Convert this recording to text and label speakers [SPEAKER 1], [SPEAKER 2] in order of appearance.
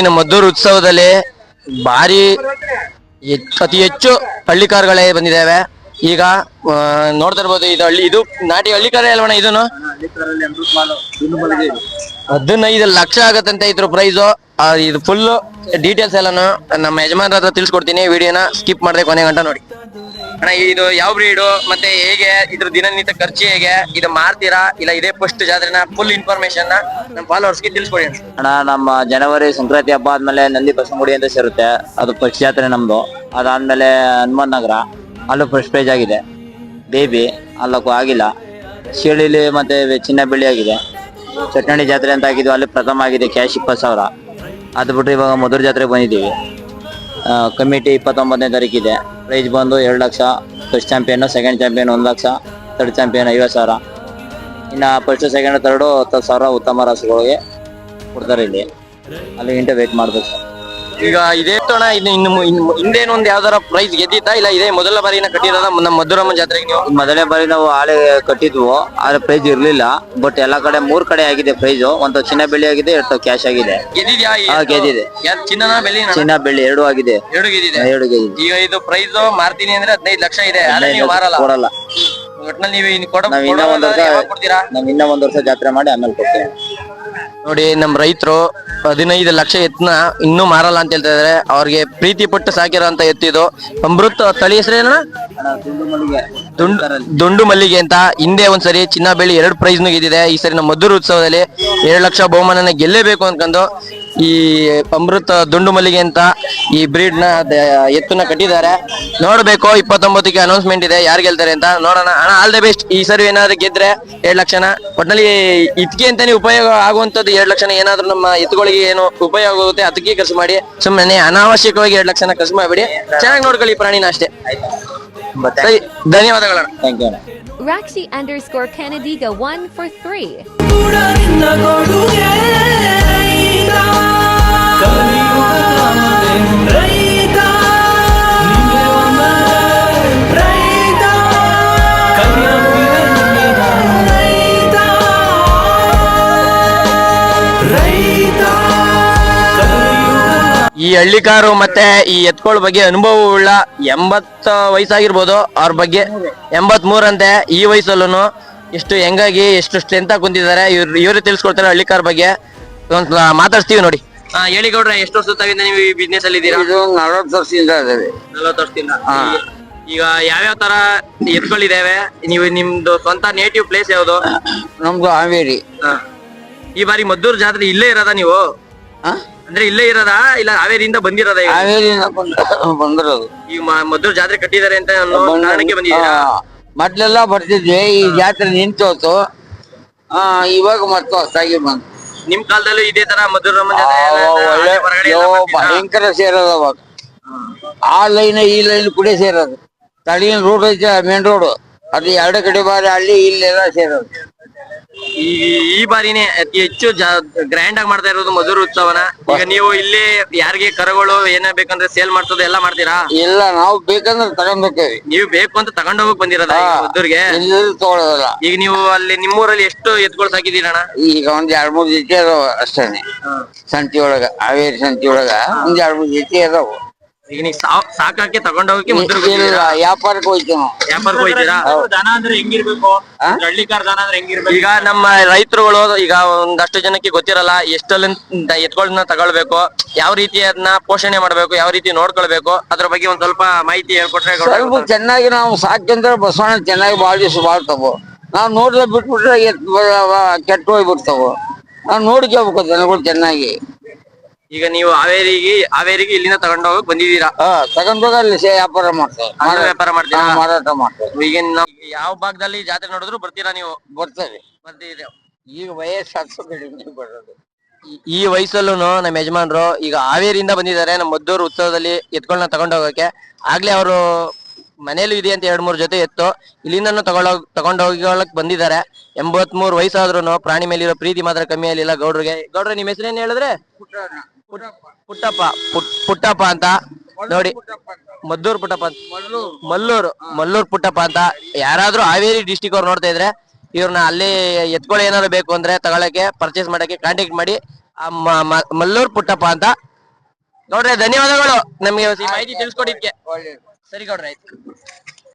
[SPEAKER 1] ಇನ್ನು ಮದ್ದೂರು ಉತ್ಸವದಲ್ಲಿ ಭಾರಿ ಅತಿ ಹೆಚ್ಚು ಹಳ್ಳಿಕಾರುಗಳೇ ಬಂದಿದ್ದಾವೆ. ಈಗ ನೋಡ್ತಾ ಇರ್ಬೋದು, ಇದು ನಾಟಿ ಹಳ್ಳಿಕಾರ ಅಲ್ವಣ? ಇದನ್ನು 15 ಲಕ್ಷ ಆಗತ್ತಂತೆ ಇದ್ರ ಪ್ರೈಸು. ಇದು ಫುಲ್ ಡೀಟೇಲ್ಸ್ ಎಲ್ಲಾನು ನಮ್ಮ ಯಜಮಾನ್ರ ಹತ್ರ ತಿಳ್ಸ್ಕೊಡ್ತೀನಿ. ವಿಡಿಯೋನ ಸ್ಕಿಪ್ ಮಾಡದೆ ಕೊನೆ ಗಂಟ ನೋಡಿ. ಅಣ್ಣ, ಇದು ಯಾವ ಬ್ರೀಡು ಮತ್ತೆ ಹೇಗೆ ಇದ್ರ ದಿನನಿತ್ಯ ಖರ್ಚು ಹೇಗೆ, ಇದು ಮಾರ್ತೀರಾ ಇಲ್ಲ ಇದೇ ಫಸ್ಟ್ ಜಾತ್ರೆನ? ಫುಲ್ ಇನ್ಫಾರ್ಮೇಶನ್ ನಮ್ಮ ಫಾಲೋವರ್ಸ್ಗೆ ತಿಳ್ಸ್ಕೊಡಿ
[SPEAKER 2] ಅಣ್ಣ. ನಮ್ಮ ಜನವರಿ ಸಂಕ್ರಾಂತಿ ಹಬ್ಬ ಆದ್ಮೇಲೆ ನಂದಿ ಬಸವನಗುಡಿ ಅಂತ ಸೇರುತ್ತೆ, ಅದು ಫಸ್ಟ್ ಜಾತ್ರೆ ನಮ್ದು. ಅದಾದ್ಮೇಲೆ ಹನುಮಂತ ನಗರ, ಅಲ್ಲೂ ಫಸ್ಟ್ ಪ್ರೈಜ್ ಆಗಿದೆ. ಬೇಬಿ ಅಲ್ಲಕ್ಕೂ ಆಗಿಲ್ಲ. ಶಿಳಿಲಿ ಮತ್ತೆ ಚಿನ್ನ ಬೆಳ್ಳಿ ಆಗಿದೆ. ಚಟ್ನಳ್ಳಿ ಜಾತ್ರೆ ಅಂತ ಆಗಿದ್ವು, ಅಲ್ಲಿ ಪ್ರಥಮ ಆಗಿದೆ, ಕ್ಯಾಶ್ 20,000. ಅದು ಬಿಟ್ಟು ಇವಾಗ ಮಧುರ ಜಾತ್ರೆಗೆ ಬಂದಿದ್ದೀವಿ. ಕಮಿಟಿ 29ನೇ ತಾರೀಕಿದೆ. ಪ್ರೈಸ್ ಬಂದು 2 lakh. First champion, second champion 1 lakh, third champion 50,000. ಇನ್ನು ಫಸ್ಟ್ ಸೆಕೆಂಡ್ ಥರ್ಡು 10,000 ಉತ್ತಮ ರಾಸುಗಳಿಗೆ ಕೊಡ್ತಾರೆ. ಇಲ್ಲಿ ಅಲ್ಲಿ ಗಂಟೆ ವೇಟ್ ಮಾಡ್ಬೇಕು.
[SPEAKER 1] ಈಗ ಇದೇ ತೋಣ ಇನ್ನು ಹಿಂದೇನು ಒಂದ್ ಯಾವ್ದಾರ ಪ್ರೈಸ್ ಗೆದ್ದಿತ್ತಾ ಇಲ್ಲ ಇದೇ ಮೊದಲ ಬಾರಿನ ಕಟ್ಟಿರೋದ ನಮ್ಮ ಮಧುರಮ್ಮ ಜಾತ್ರೆಗೆ ನೀವು?
[SPEAKER 2] ಮೊದಲನೇ ಬಾರಿ ನಾವು ಹಾಳೆ ಕಟ್ಟಿದ್ವು, ಆದ್ರೆ ಪ್ರೈಸ್ ಇರ್ಲಿಲ್ಲ. ಬಟ್ ಎಲ್ಲಾ ಕಡೆ 3 ಕಡೆ ಆಗಿದೆ ಪ್ರೈಸ್. ಒಂದು ಚಿನ್ನ ಬೆಳ್ಳಿ ಆಗಿದೆ, 2 ಕ್ಯಾಶ್ ಆಗಿದೆ.
[SPEAKER 1] ಗೆದ್ದಿದ್ಯಾ?
[SPEAKER 2] ಗೆದ್ದಿದೆ.
[SPEAKER 1] ಚಿನ್ನನ ಬೆಳ್ಳಿ?
[SPEAKER 2] ಚಿನ್ನ ಬೆಳ್ಳಿ 2 ಆಗಿದೆ.
[SPEAKER 1] 2 ಗೆದ್ದಿದೆ.
[SPEAKER 2] 2 ಗೆದ್ದಿದೆ.
[SPEAKER 1] ಈಗ ಇದು ಪ್ರೈಸ್ ಮಾರ್ತೀನಿ ಅಂದ್ರೆ 15 ಲಕ್ಷ ಇದೆ, ನೀವು ಮಾರಲ್ಲ?
[SPEAKER 2] ಕೊಡಲ್ಲ.
[SPEAKER 1] ಒಟ್ನಲ್ಲಿ ನೀವು
[SPEAKER 2] ನಾವ್ ಇನ್ನ ಒಂದ್ ವರ್ಷ ಜಾತ್ರೆ ಮಾಡಿ ಆಮೇಲೆ ಕೊಡ್ತೇವೆ.
[SPEAKER 1] ನೋಡಿ, ನಮ್ ರೈತರು 15 ಲಕ್ಷ ಎತ್ತನ ಇನ್ನೂ ಮಾರಲ್ಲ ಅಂತ ಹೇಳ್ತಾ ಇದಾರೆ. ಅವ್ರಿಗೆ ಪ್ರೀತಿ ಪಟ್ಟು ಸಾಕಿರೋ ಅಂತ ಎತ್ತಿದು ಅಮೃತ್. ತಳಿ ಹೆಸರೇನ? ದುಂಡು ಮಲ್ಲಿಗೆ ಅಂತ. ಹಿಂದೆ ಒಂದ್ಸರಿ ಚಿನ್ನ ಬೆಳ್ಳಿ 2 ಪ್ರೈಸ್ ಗೆದ್ದಿದೆ. ಈ ಸರಿ ನಮ್ಮ ಮದ್ದೂರು ಉತ್ಸವದಲ್ಲಿ 2 ಲಕ್ಷ ಬಹುಮಾನನ ಗೆಲ್ಲೇಬೇಕು ಅನ್ಕೊಂಡು ಈ ಅಮೃತ್ ದುಂಡು ಮಲ್ಲಿಗೆ ಅಂತ ಈ ಬ್ರೀಡ್ ನ ಎತ್ತನ್ನ ಕಟ್ಟಿದ್ದಾರೆ. ನೋಡ್ಬೇಕು, 29ಕ್ಕೆ ಅನೌನ್ಸ್ಮೆಂಟ್ ಇದೆ, ಯಾರು ಗೆಲ್ತಾರೆ ಅಂತ ನೋಡೋಣ. ಅಣ್ಣ, ಆಲ್ ದ ಬೆಸ್ಟ್. ಈ ಸರಿ ಏನಾದ್ರು ಗೆದ್ರೆ 2 ಲಕ್ಷನ ಒಟ್ನಲ್ಲಿ ಇದಕ್ಕೆ ಅಂತಾನೆ ಉಪಯೋಗ ಆಗುವಂತದ್ದು. 2 ಲಕ್ಷನ ಏನಾದ್ರು ನಮ್ಮ ಎತ್ತುಗಳಿಗೆ ಏನು ಉಪಯೋಗ ಆಗುತ್ತೆ ಅದಕ್ಕೆ ಖರ್ಚು ಮಾಡಿ, ಸುಮ್ಮನೆ ಅನಾವಶ್ಯಕವಾಗಿ 2 ಲಕ್ಷನ ಖರ್ಚು ಮಾಡಬೇಡಿ. ಚೆನ್ನಾಗಿ ನೋಡ್ಕೊಳ್ಳಿ ಪ್ರಾಣಿನ ಅಷ್ಟೇ. ಧನ್ಯವಾದಗಳು.
[SPEAKER 2] Thank you.
[SPEAKER 3] Raxi_Canadiga 1 for 3.
[SPEAKER 1] ಈ ಹಳ್ಳಿಕಾರು ಮತ್ತೆ ಈ ಎತ್ಕೊಳ ಬಗ್ಗೆ ಅನುಭವವುಳ್ಳ 80 ವಯಸ್ಸಾಗಿರ್ಬೋದು ಅವ್ರ ಬಗ್ಗೆ. 83 ಅಂತೆ. ಈ ವಯಸ್ಸಲ್ಲೂ ಎಷ್ಟು ಹೆಂಗಾಗಿ ಎಷ್ಟು ಸ್ಟ್ರೆಂತ್ ಆಗಿ ಕುಂತಿದ್ದಾರೆ. ಇವ್ರು ತಿಳಿಸ್ಕೊಡ್ತಾರೆ ಹಳ್ಳಿಕಾರ್ ಬಗ್ಗೆ. ಮಾತಾಡ್ತೀವಿ ನೋಡಿ. ಹೇಳಿ ಗೌಡ್ರೆ, ಎಷ್ಟು ವರ್ಷದಿಂದ ನೀವು ಈ ಬಿಸ್ನೆಸ್ ಅಲ್ಲಿ ಇದ್ದೀರಾ?
[SPEAKER 2] 40 ವರ್ಷದಿಂದ ಇದ್ದೇವೆ.
[SPEAKER 1] 40 ವರ್ಷದಿಂದ. ಈಗ ಯಾವ್ಯಾವ ತರ ಎತ್ಗಳಿದಾವೆ? ನೀವು ನಿಮ್ದು ಸ್ವಂತ ನೇಟಿವ್ ಪ್ಲೇಸ್ ಯಾವ್ದು?
[SPEAKER 2] ನಮ್ದು ಹಾವೇರಿ.
[SPEAKER 1] ಈ ಬಾರಿ ಮದ್ದೂರು ಜಾತ್ರೆ ಇಲ್ಲೇ ಇರೋದಾ ನೀವು? ಅಂದ್ರೆ ಇಲ್ಲೇ ಇರೋದಾ ಇಲ್ಲ ಹಾವೇರಿಯಿಂದ ಬಂದಿರೋದ?
[SPEAKER 2] ಹಾವೇರಿಯಿಂದ ಬಂದಿರೋದು.
[SPEAKER 1] ಈಗ ಮದ್ದೂರು ಜಾತ್ರೆ ಕಟ್ಟಿದ್ದಾರೆ ಅಂತ ಕಾರಣಕ್ಕೆ ಬಂದಿದ್ದೀರಾ?
[SPEAKER 2] ಮೊದ್ಲೆಲ್ಲ ಬರ್ತಿದ್ವಿ, ಈ ಜಾತ್ರೆ ನಿಂತೋತು. ಇವಾಗ ಮತ್ತೆ ಹೊಸದಾಗಿ ಬಂತು.
[SPEAKER 1] ನಿಮ್ ಕಾಲದಲ್ಲೂ ಇದೇ ತರ ಮದ್ದೂರಮ್ಮ ಜಾತ್ರೆ
[SPEAKER 2] ಭಯಂಕರ ಸೇರೋದು ಅವಾಗ. ಆ ಲೈನ್ ಈ ಲೈನ್ ಕೂಡ ಸೇರೋದು. ತಳಿನ ರೋಡ್ ಐತೆ, ಮೇನ್ ರೋಡ್, ಅದು 2 ಕಡೆ ಬಾರಿ ಹಳ್ಳಿ ಇಲ್ಲೆಲ್ಲ ಸೇರೋದು.
[SPEAKER 1] ಈ ಬಾರಿನೇ ಅತಿ ಹೆಚ್ಚು ಗ್ರ್ಯಾಂಡ್ ಆಗಿ ಮಾಡ್ತಾ ಇರೋದು ಮದ್ದೂರು ಉತ್ಸವನ. ಈಗ ನೀವು ಇಲ್ಲಿ ಯಾರಿಗೆ ಕರುಗಳು ಏನೇ ಬೇಕಂದ್ರೆ ಸೇಲ್ ಮಾಡ್ತದ ಎಲ್ಲ ಮಾಡ್ತೀರಾ?
[SPEAKER 2] ಇಲ್ಲ, ನಾವು ಬೇಕಂದ್ರೆ ತಗೊಂಡ್ಬೇಕೇವಿ.
[SPEAKER 1] ನೀವು ಬೇಕು ಅಂತ ತಗೊಂಡ್ ಹೋಗಕ್ ಬಂದಿರೋದ ಮದ್ದೂರ್ಗೆ?
[SPEAKER 2] ತಗೊಳ್ಳೋದಲ್ಲ.
[SPEAKER 1] ಈಗ ನೀವು ಅಲ್ಲಿ ನಿಮ್ಮೂರಲ್ಲಿ ಎಷ್ಟು ಎತ್ಕೊಳ್ ಸಾಕಿದ್ದೀರಣ್ಣ?
[SPEAKER 2] ಈಗ ಒಂದ್ 2-3 ಜೊತೆ ಅದಾವ ಅಷ್ಟೇನೆ. ಸಂತಿ ಒಳಗ, ಹಾವೇರಿ ಸಂತಿ ಒಳಗ ಒಂದ್ 2-3 ಜೊತೆ ಅದಾವ.
[SPEAKER 1] ಈಗ ನೀವು ಸಾಕಕ್ಕೆ ತಗೊಂಡ್ ಹೋಗಕ್ಕೆ
[SPEAKER 2] ವ್ಯಾಪಾರಕ್ಕೆ ಹೋಯ್ತೀವಿ ನಾವು.
[SPEAKER 1] ವ್ಯಾಪಾರಕ್ಕೆ ಹೋಯ್ತೀರಾ?
[SPEAKER 4] ದನ ಅಂದ್ರೆ ಹೆಂಗಿರ್ಬೇಕು? ಹಳ್ಳಿಕಾರ ದನ ಅಂದ್ರೆ ಹೆಂಗಿರ್ಬೇಕು?
[SPEAKER 1] ಈಗ ನಮ್ಮ ರೈತರುಗಳು ಈಗ ಒಂದಷ್ಟು ಜನಕ್ಕೆ ಗೊತ್ತಿರಲ್ಲ ಎಷ್ಟಲ್ಲಿ ಎತ್ಗಳನ್ನ ತಗೊಳ್ಬೇಕು, ಯಾವ ರೀತಿ ಅದನ್ನ ಪೋಷಣೆ ಮಾಡ್ಬೇಕು, ಯಾವ ರೀತಿ ನೋಡ್ಕೊಳ್ಬೇಕು, ಅದ್ರ ಬಗ್ಗೆ ಒಂದ್ ಸ್ವಲ್ಪ ಮಾಹಿತಿ ಹೇಳ್ಕೊಟ್ರೆ.
[SPEAKER 2] ಸ್ವಲ್ಪ ಚೆನ್ನಾಗಿ ನಾವು ಸಾಕಿಂದ್ರೆ ಬಸವಣ್ಣ ಚೆನ್ನಾಗಿ ಬಾಳ ದಿವಸ ಬಾಳ್ತಾವ. ನಾವ್ ನೋಡ್ದ ಬಿಟ್ಬಿಟ್ರೆ ಕೆಟ್ಟ ಹೋಗ್ಬಿಡ್ತಾವ. ನಾವ್ ನೋಡ್ಕೋಬೇಕು ಜನಗಳು ಚೆನ್ನಾಗಿ.
[SPEAKER 1] ಈಗ ನೀವು ಹಾವೇರಿಗೆ ಇಲ್ಲಿಂದ ತಗೊಂಡ್ ಹೋಗಕ್ ಬಂದಿದ್ದೀರಾ?
[SPEAKER 2] ತಗೊಂಡೋಗ ಅಲ್ಲಿ ವ್ಯಾಪಾರ ಮಾಡ್ತೇವೆ.
[SPEAKER 1] ವ್ಯಾಪಾರ ಮಾಡ್ತೀರಾ?
[SPEAKER 2] ಮಾರಾಟ ಮಾಡ್ತೇವೆ.
[SPEAKER 1] ಈಗ ಯಾವ ಭಾಗದಲ್ಲಿ ಜಾತ್ರೆ ನೋಡಿದ್ರು ಬರ್ತೀರಾ ನೀವು?
[SPEAKER 2] ಬರ್ತೇವೆ. ಈಗ ವಯಸ್ಸು ಬರೋದು.
[SPEAKER 1] ಈ ವಯಸ್ಸಲ್ಲೂ ನಮ್ಮ ಯಜಮಾನ್ರು ಈಗ ಹಾವೇರಿಯಿಂದ ಬಂದಿದ್ದಾರೆ ನಮ್ಮ ಮದ್ದೂರು ಉತ್ಸವದಲ್ಲಿ ಎತ್ಗಳನ್ನ ತಗೊಂಡ್ ಹೋಗಕ್ಕೆ. ಆಗ್ಲೇ ಅವರು ಮನೇಲೂ ಇದೆ ಅಂತ 2-3 ಜೊತೆ ಎತ್ತು ಇಲ್ಲಿಂದನೂ ತಗೊಂಡ್ ಹೋಗಕ್ ಬಂದಿದ್ದಾರೆ. 83 ವಯಸ್ಸಾದ್ರೂ ಪ್ರಾಣಿ ಮೇಲಿರೋ ಪ್ರೀತಿ ಮಾತ್ರ ಕಮ್ಮಿ ಆಗಲಿಲ್ಲ ಗೌಡ್ರಿಗೆ. ಗೌಡ್ರೆ, ನಿಮ್ ಹೆಸರೇನ್ ಹೇಳಿದ್ರೆ? ಪುಟ್ಟಪ್ಪ ಅಂತ. ನೋಡಿ, ಮದ್ದೂರು ಪುಟ್ಟಪ್ಪ ಅಂತ, ಮಲ್ಲೂರು ಪುಟ್ಟಪ್ಪ ಅಂತ. ಯಾರಾದ್ರೂ ಹಾವೇರಿ ಡಿಸ್ಟಿಕ್ ಅವ್ರು ನೋಡ್ತಾ ಇದ್ರೆ ಇವ್ರನ್ನ ಅಲ್ಲಿ ಎತ್ಕೊಳ್ಳಿ ಏನಾದ್ರು ಬೇಕು ಅಂದ್ರೆ ತಗೊಳಕ್ಕೆ ಪರ್ಚೇಸ್ ಮಾಡಕ್ಕೆ ಕಾಂಟ್ಯಾಕ್ಟ್ ಮಾಡಿ. ಮಲ್ಲೂರು ಪುಟ್ಟಪ್ಪ ಅಂತ ಗೌಡ್ರೆ ಧನ್ಯವಾದಗಳು ನಮ್ಗೆ ಈ ಮಾಹಿತಿ ತಿಳಿಸ್ಕೊಟ್ಟಿದ್ಕೆ. ಸರಿ ಗೌಡ್ರೆ ಆಯ್ತು.